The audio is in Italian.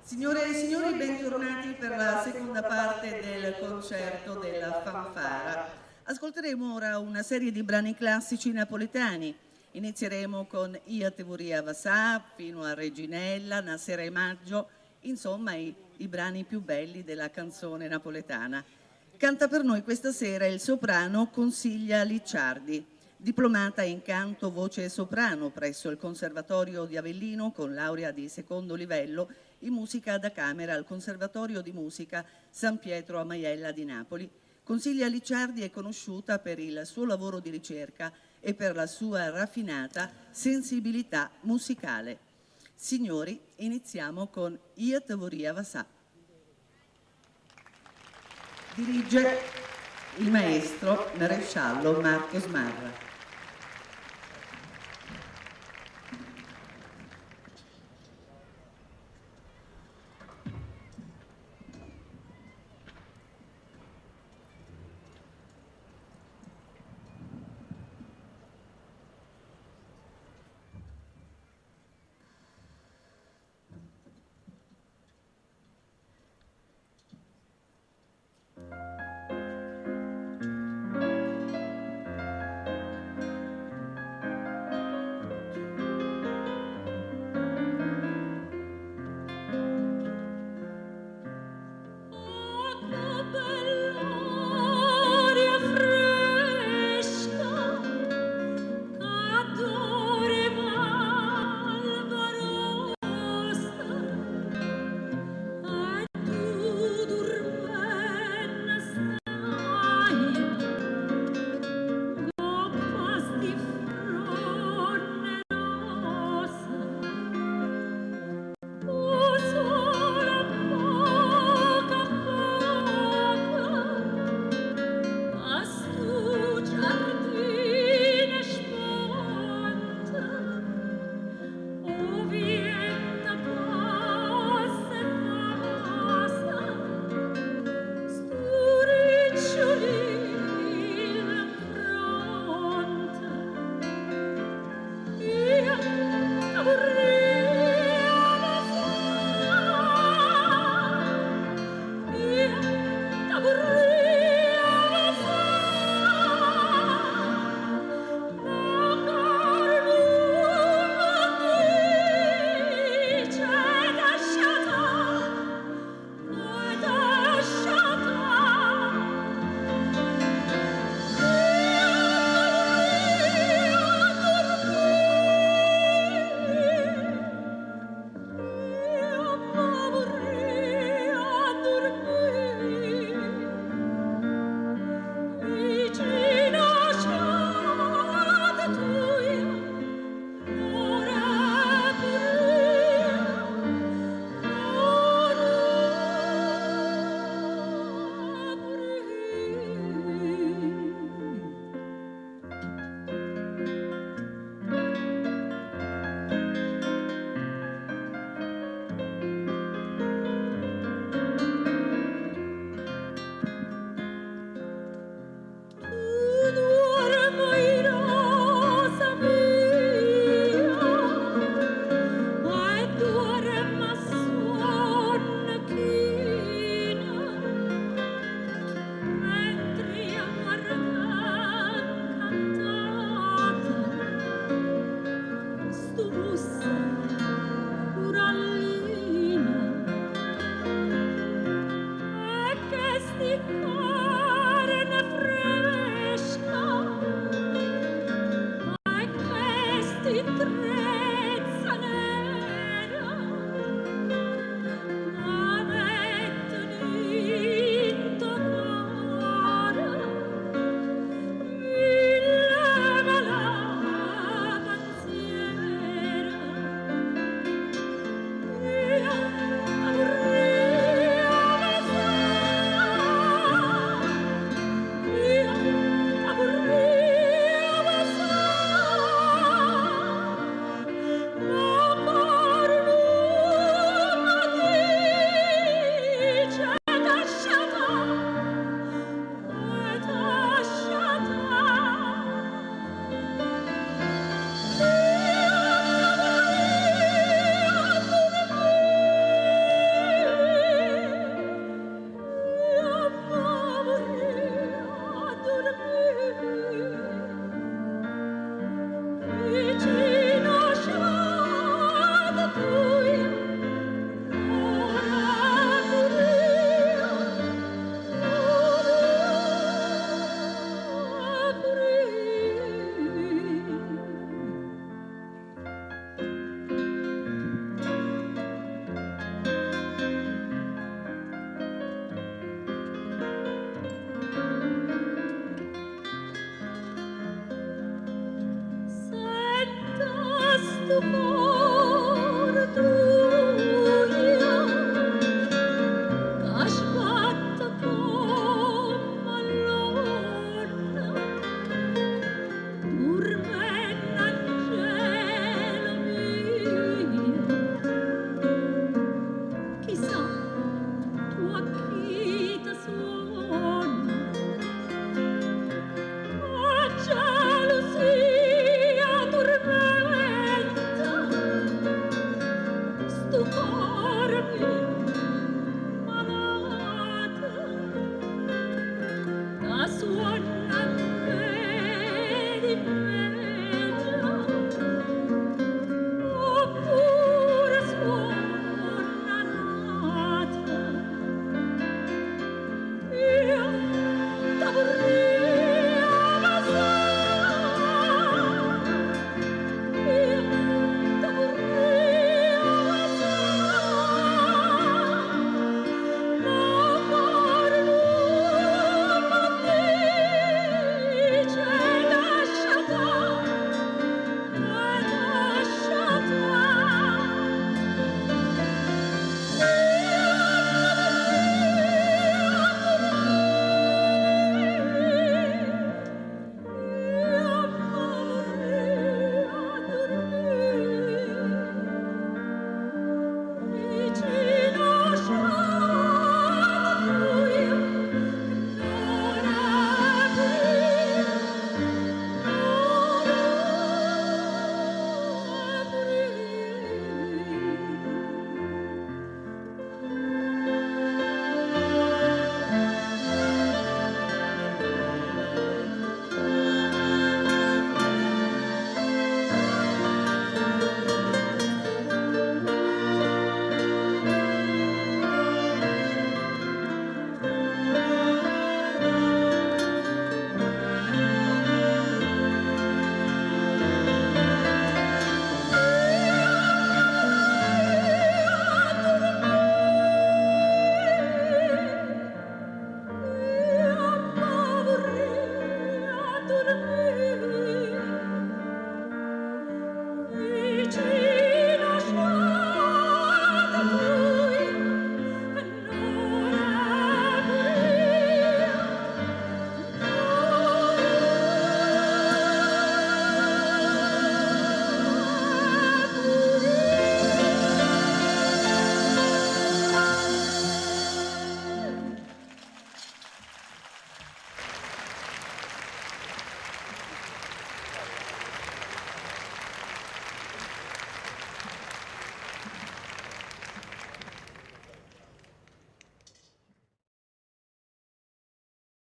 Signore e signori, bentornati per la seconda parte del concerto della Fanfara. Ascolteremo ora una serie di brani classici napoletani. Inizieremo con Ia Tevoria Vasà, fino a Reginella, Nasera e Maggio, insomma i brani più belli della canzone napoletana. Canta per noi questa sera il soprano Consiglia Licciardi, diplomata in canto voce e soprano presso il Conservatorio di Avellino con laurea di secondo livello in musica da camera al Conservatorio di Musica San Pietro a Maiella di Napoli. Consiglia Licciardi è conosciuta per il suo lavoro di ricerca e per la sua raffinata sensibilità musicale. Signori, iniziamo con Ia Tevoria Vasà. Dirige il maestro maresciallo Marco Smarra. tu